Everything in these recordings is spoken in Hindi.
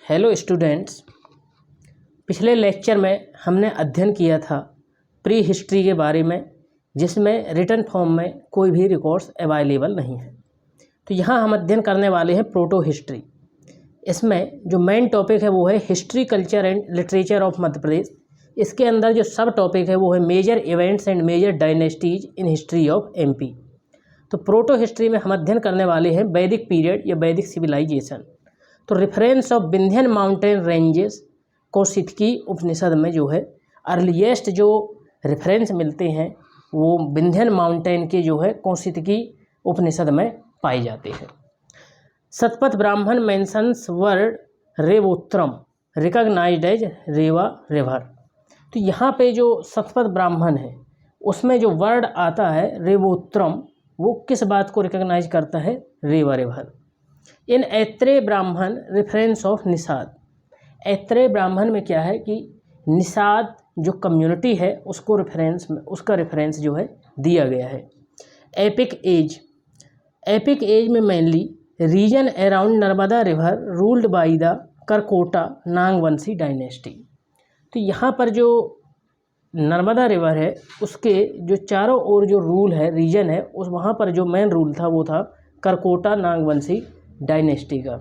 हेलो स्टूडेंट्स, पिछले लेक्चर में हमने अध्ययन किया था प्री हिस्ट्री के बारे में, जिसमें रिटन फॉर्म में कोई भी रिकॉर्ड्स अवेलेबल नहीं है। तो यहाँ हम अध्ययन करने वाले हैं प्रोटो हिस्ट्री। इसमें जो मेन टॉपिक है वो है history, culture and literature of Madhya Pradesh. इसके अंदर जो सब टॉपिक है वो है major events and major dynasties in history of MP. तो प्रोटो हिस्ट्री में हम अध्ययन करने वाले हैं वैदिक पीरियड या वैदिक सिविलाइजेशन। तो reference of Vindhyan mountain ranges Kaushitaki Upanishad में जो है अर्लीस्ट जो रेफरेंस मिलते हैं वो विंध्यन माउंटेन के जो है कौशितकी उपनिषद में पाए जाते हैं। सतपथ ब्राह्मण मेंशंस वर्ड रेवोत्रम रिकॉग्नाइज्ड एज रेवा रिवर। तो यहाँ पे जो सतपथ ब्राह्मण है उसमें जो वर्ड आता है रेवोत्रम, वो किस बात को रिकॉग्नाइज करता है? रेवा रिवर। इन ऐत्रेय ब्राह्मण रेफरेंस ऑफ निषाद। ऐत्रेय ब्राह्मण में क्या है कि निषाद जो कम्युनिटी है उसको रेफरेंस में, उसका रेफरेंस जो है दिया गया है। Epic age. एपिक एज में mainly region around Narmada river ruled by the Karkota Nagvanshi dynasty. तो यहाँ पर जो नर्मदा रिवर है उसके जो चारों ओर जो रूल है, रीजन है, उस वहाँ पर जो मेन रूल था वो था करकोटा नागवंशी डायनेस्टी का।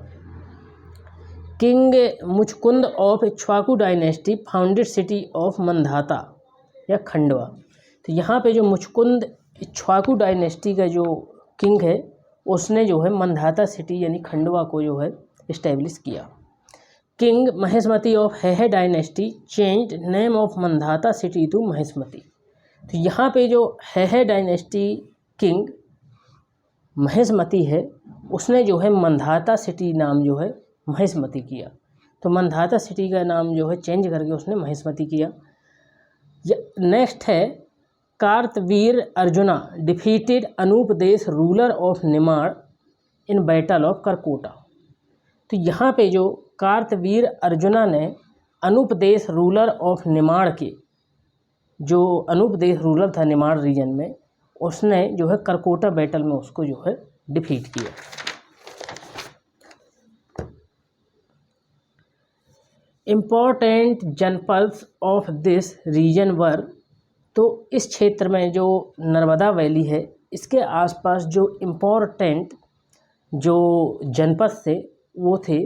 King Muchkund of Ikshvaku dynasty founded city of Mandhata या खंडवा। तो यहाँ पे जो मुचकुंद इक्ष्वाकु डायनेस्टी का जो किंग है उसने जो है मंधाता सिटी यानी खंडवा को जो है इस्टेब्लिश किया। King Maheshmati of Haihaya dynasty changed name of Mandhata city to Maheshmati. तो यहाँ पे जो हेहे डायनेस्टी किंग महेशमती है उसने जो है मंधाता सिटी नाम जो है महेशमती किया। तो मंधाता सिटी का नाम जो है चेंज करके उसने महेशमती किया। नेक्स्ट है Kartavirya Arjuna defeated Anupdesh ruler of Nimad in battle of Karkota. तो यहाँ पे जो कार्तवीर अर्जुना ने अनुपदेश रूलर ऑफ निमाड़ के, जो अनुपदेश रूलर था निमाड़ रीजन में, उसने जो है करकोटा बैटल में उसको जो है डिफीट किया। Important janapads of this reason वर। तो इस क्षेत्र में जो नर्मदा वैली है इसके आसपास जो इम्पोर्टेंट जो जनपद थे वो थे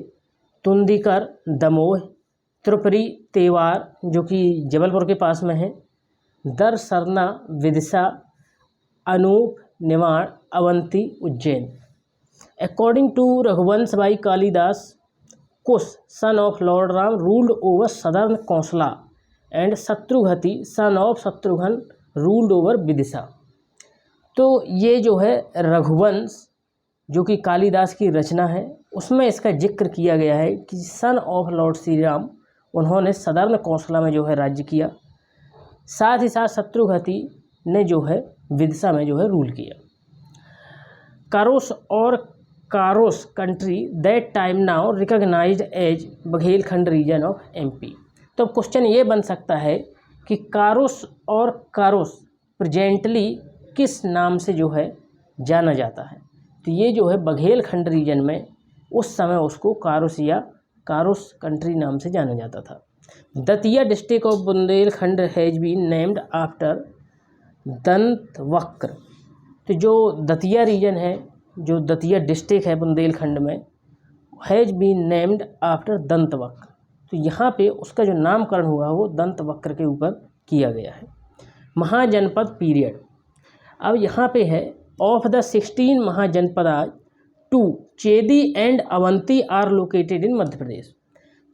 तुंदीकर, दमोह, त्रिपुरी, तेवार जो कि जबलपुर के पास में है, दर, सरना, Vidisha, Anup, Nimad, Avanti, Ujjain. According to Raghuvansha by Kalidasa, Kush son of lord Ram ruled over southern Kaushala and Shatrughati son of Shatrughna ruled over Vidisha. तो ये जो है रघुवंश जो कि कालिदास की रचना है उसमें इसका जिक्र किया गया है कि सन ऑफ लॉर्ड श्री राम उन्होंने सदर्न कौशला में जो है राज्य किया, साथ ही साथ शत्रुघ्ति ने जो है विदिशा में जो है रूल किया। कारोस और Karos country that time now recognized as Baghelkhand region of MP. तो क्वेश्चन ये बन सकता है कि कारोस और कारोस प्रेजेंटली किस नाम से जो है जाना जाता है? तो ये जो है बघेलखंड रीजन में उस समय उसको कारोस या कारोस कंट्री नाम से जाना जाता था। Datia district of Bundelkhand has been named after Dantavakra. तो जो दतिया रीजन है, जो दतिया डिस्ट्रिक्ट है बुंदेलखंड में, has been named after Dantavakra. तो यहाँ पे उसका जो नामकरण हुआ वो दंतवक्र के ऊपर किया गया है। महाजनपद पीरियड। अब यहाँ पे है of the 16 mahajanapada 2 Chedi and Avanti are located in Madhya Pradesh.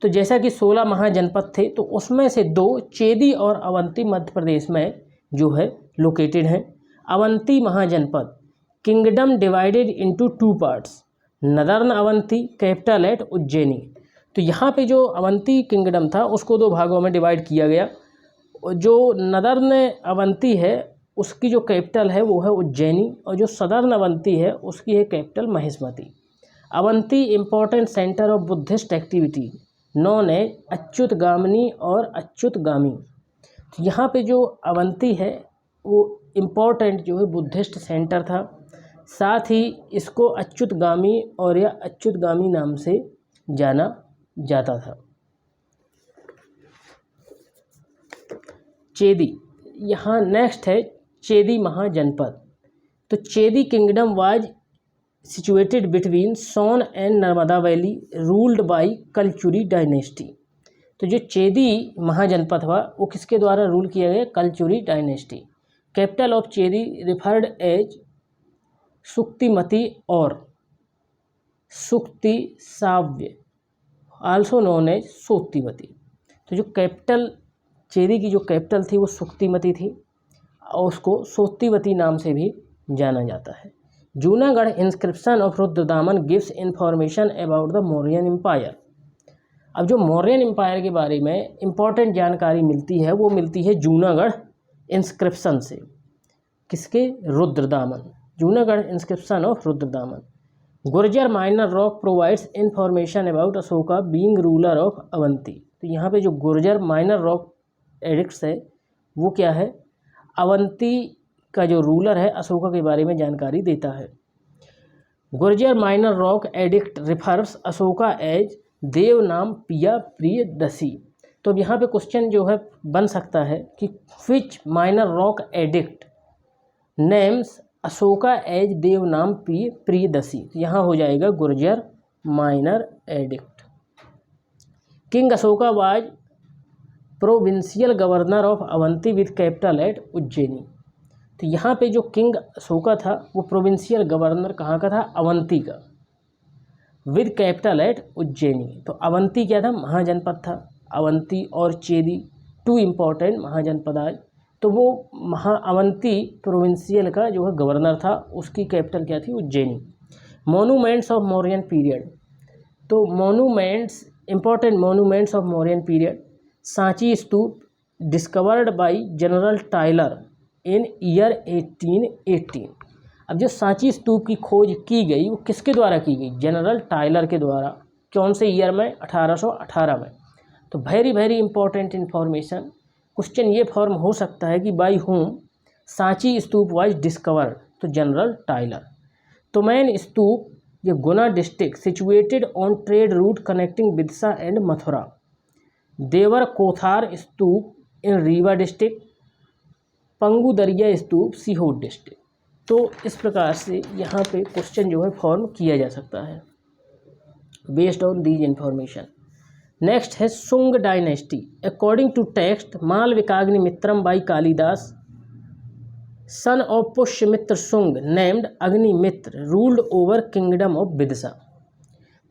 तो जैसा कि 16 महाजनपद थे तो उसमें से 2 चेदी और अवंती मध्य प्रदेश में जो है लोकेटेड हैं। Avanti mahajanapada kingdom divided into 2 parts, northern Avanti capital at Ujjaini. तो यहाँ पे जो अवंती किंगडम था उसको 2 भागों में डिवाइड किया गया। जो नदर्न अवंती है उसकी जो कैपिटल है वो है उज्जैनी, और जो सदर्न अवंती है उसकी है capital Maheshmati. Avanti important centre of Buddhist activity known as Achyutagamini और अच्युतगामी। तो यहाँ पे जो अवंती है वो इम्पोर्टेंट जो है बुद्धिस्ट सेंटर था, साथ ही इसको अच्युतगामी और या अच्युतगामी नाम से जाना जाता था। चेदी, यहाँ नेक्स्ट है चेदी महाजनपद। तो Chedi kingdom was situated between Son and Narmada valley, ruled by Kalachuri dynasty. तो जो चेदी महाजनपद हुआ वो किसके द्वारा रूल किया गया? Kalachuri dynasty. Capital of Chedi referred as Suktimati और Suktisavya, also known as Sottimati. तो जो कैपिटल चेदी की जो कैपिटल थी वो सुक्तिमती थी और उसको सोत्तिवती नाम से भी जाना जाता है। Junagadh inscription of Rudradaman gives information about the Mauryan empire. अब जो मौर्यन एम्पायर के बारे में इम्पॉर्टेंट जानकारी मिलती है वो मिलती है जूनागढ़ इंस्क्रिप्शन से। किसके? Rudradaman, Junagadh inscription of Rudradaman. Gurjar minor rock provides information about Ashoka being ruler of Avanti. तो यहाँ पे जो गुर्जर माइनर रॉक एडिक्ट्स है वो क्या है? अवंती का जो रूलर है अशोका के बारे में जानकारी देता है। Gurjara minor rock edict refers Ashoka as Deva nam piya Priyadasi. तो अब यहाँ पे क्वेश्चन जो है बन सकता है कि which minor rock edict names Ashoka as Deva nam Priyadasi. तो यहाँ हो जाएगा Gurjara minor edict. King Ashoka was provincial governor of Avanti with capital at Ujjaini. तो यहाँ पे जो किंग अशोका था वो प्रोविंशियल गवर्नर कहाँ का था? अवंती का, विद कैपिटल एट उज्जैनी। तो अवंती क्या था? महाजनपद था। अवंती और चेदी टू इम्पॉर्टेंट महाजनपद आज। तो वो अवंती प्रोविंशियल का जो है गवर्नर था, उसकी कैपिटल क्या थी? Ujjaini. Monuments of Mauryan period. तो monuments, important monuments of Mauryan period. Sanchi stupa discovered by general Taylor in year 1818। अब जो सांची स्तूप की खोज की गई वो किसके द्वारा की गई? जनरल टाइलर के द्वारा। कौन से ईयर में? 1818 में। तो वेरी इंपॉर्टेंट इन्फॉर्मेशन। क्वेश्चन ये फॉर्म हो सकता है कि by whom Sanchi stupa was discovered. तो जनरल टाइलर। तो मैन स्तूप ये Guna district situated on trade route connecting Bidisa and Mathura. Deur Kothar stupa in Rewa district. Pangu Daria stupa Sehore district. तो इस प्रकार से यहाँ पे क्वेश्चन जो है फॉर्म किया जा सकता है based on these information. Next है Shunga dynasty. According to text Malavikagnimitram by Kalidasa, son of Pushyamitra Shunga named Agnimitra ruled over kingdom of Bidisa.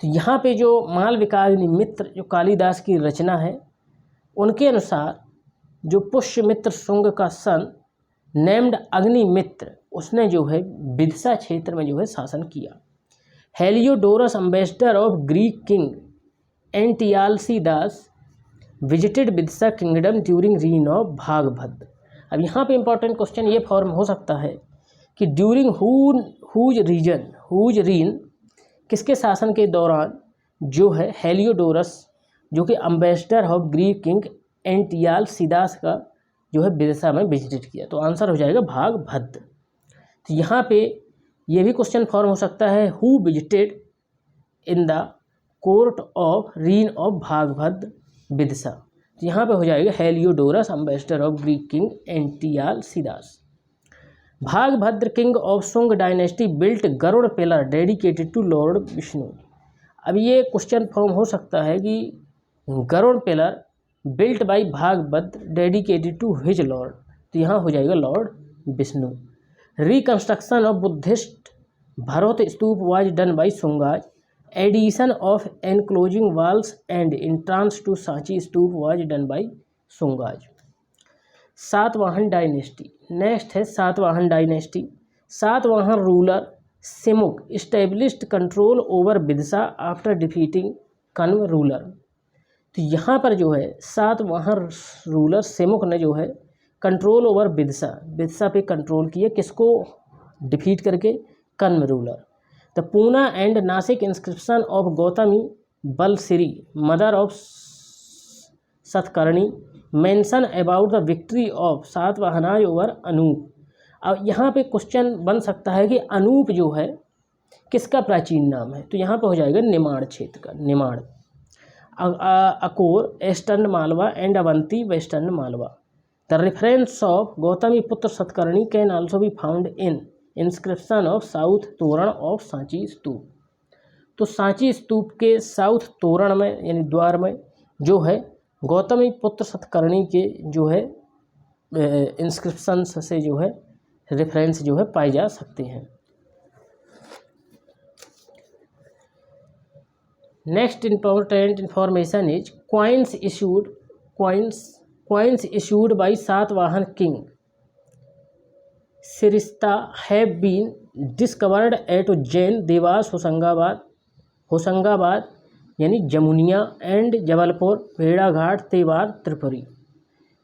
तो यहाँ पे जो मालविकाग्निमित्र जो कालिदास की रचना है उनके अनुसार जो पुष्यमित्र शुंग का सन नेम्ड अग्निमित्र उसने जो है बिदसा क्षेत्र में जो है शासन किया। Heliodorus ambassador of Greek king Antialcidas visited Bidisa kingdom during reign of Bhagabhadra. अब यहाँ पे इंपॉर्टेंट क्वेश्चन ये फॉर्म हो सकता है कि ड्यूरिंग हुज रीन किसके शासन के दौरान जो है हेलियोडोरस जो कि एम्बेसडर ऑफ ग्रीक किंग एंटियालसीदास का जो है बिदसा में विजिट किया। तो आंसर हो जाएगा भागभद्र। तो यहाँ पे ये भी क्वेश्चन फॉर्म हो सकता है who visited in the court of reign of Bhagabhadra Bidisa. तो यहाँ पे हो जाएगा Heliodorus ambassador of Greek king Antialcidas. Bhagabhadra king of Shunga dynasty built Garuda pillar dedicated to lord Vishnu. अब ये क्वेश्चन फॉर्म हो सकता है कि Garuda pillar built by Bhagabhadra dedicated to his lord. तो यहाँ हो जाएगा lord Vishnu. Reconstruction of Buddhist Bharhut stupa was done by Shungas. Addition of enclosing walls and entrance to Sanchi stupa was done by Shungas. Satavahana dynasty. Next है Satavahana dynasty. Satavahana ruler Simuka established control over Bidisa after defeating Kanva ruler. तो यहाँ पर जो है सातवाहन रूलर सिमुक ने जो है कंट्रोल ओवर बिदसा पे कंट्रोल किया, किसको डिफीट करके? Kanva ruler. The Poona and Nashik inscription of Gautami Balashri mother of Satakarni mention about the victory of Satavahanas over Anup. अब यहाँ पे क्वेश्चन बन सकता है कि अनूप जो है किसका प्राचीन नाम है? तो यहाँ पे हो जाएगा निमाड़ क्षेत्र का, Nimar. Acore eastern Malwa and Avanti western Malwa. The reference of Gautamiputra Satakarni can also be found in inscription of south तोरण ऑफ सांची स्तूप। तो सांची स्तूप के साउथ तोरण में यानी द्वार में जो है गौतमीपुत्र सतकर्णी के जो है इंस्क्रिप्शंस से जो है रेफरेंस जो है पाए जा सकते हैं। Next important information is coins issued by Satavahana king Sirista have been discovered at Ujjain, Dewas, Hoshangabad यानी जमुनिया एंड जबलपुर, भेड़ाघाट, तेवार, त्रिपुरी।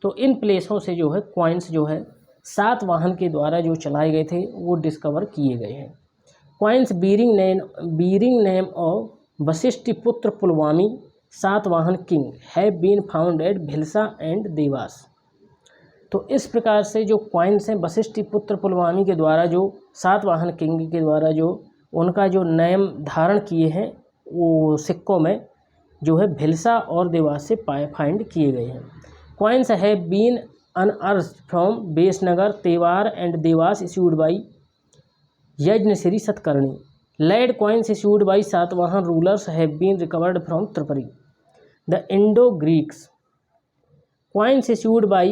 तो इन प्लेसों से जो है कॉइन्स जो है सातवाहन के द्वारा जो चलाए गए थे वो डिस्कवर किए गए हैं। Coins bearing name of Vashishthiputra Pulumavi Satavahana king have been found at Bhilsa and Dewas. तो इस प्रकार से जो कॉइन्स हैं वशिष्ठपुत्र पुलवामी के द्वारा जो सातवाहन किंग के द्वारा जो उनका जो नेम धारण किए हैं वो सिक्कों में जो है भिलसा और देवास से फाइंड किए गए हैं। Coins have been unearthed from Besnagar, Tewar and Dewas issued by Yajnashri Satakarni. Lead coins issued by Satvahan rulers have been recovered from Tripuri. The Indo-Greeks coins issued by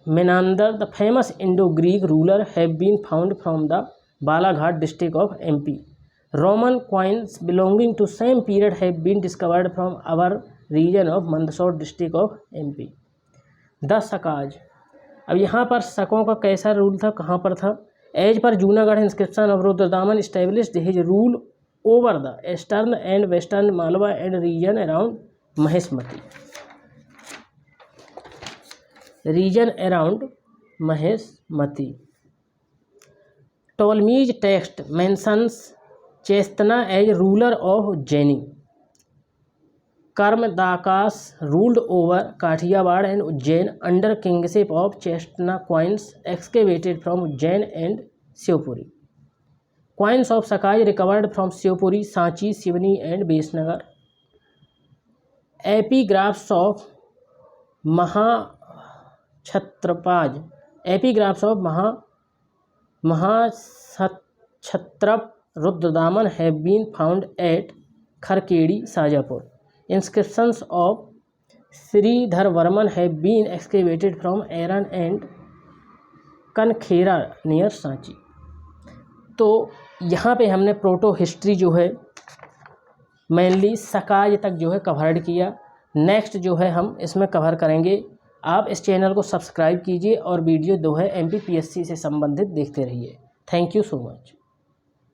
Menander, the famous Indo-Greek ruler, have been found from the Balaghat district of MP. Roman coins belonging to same period have been discovered from our region of Mandsaur district of MP. The Sakaj, अब यहाँ पर शकों का कैसा रूल था, कहाँ पर था? एज पर Junagadh inscription of Rudradaman established his rule over the eastern and western Malwa and region around Maheshmati. Ptolemy's text mentions Chastana as ruler of Ujjaini. Kardamakas ruled over Kathiawar and Ujjain under kingship of Chastana coins excavated from Ujjain and Shivpuri. Coins of Sakas recovered from Shivpuri, Sanchi, Seoni and Besnagar. Epigraphs of Mahakshatrapa Rudradaman have been found at Kharkhedi, Shajapur. Inscriptions of Sridhar Varman have been excavated from Aran and Kankhera near Sanchi. तो यहाँ पे हमने प्रोटो हिस्ट्री जो है मेनली सकाज तक जो है कवर्ड किया। नेक्स्ट जो है हम इसमें कवर करेंगे। आप इस चैनल को सब्सक्राइब कीजिए और वीडियो जो है MPPSC से संबंधित देखते रहिए। Thank you so much.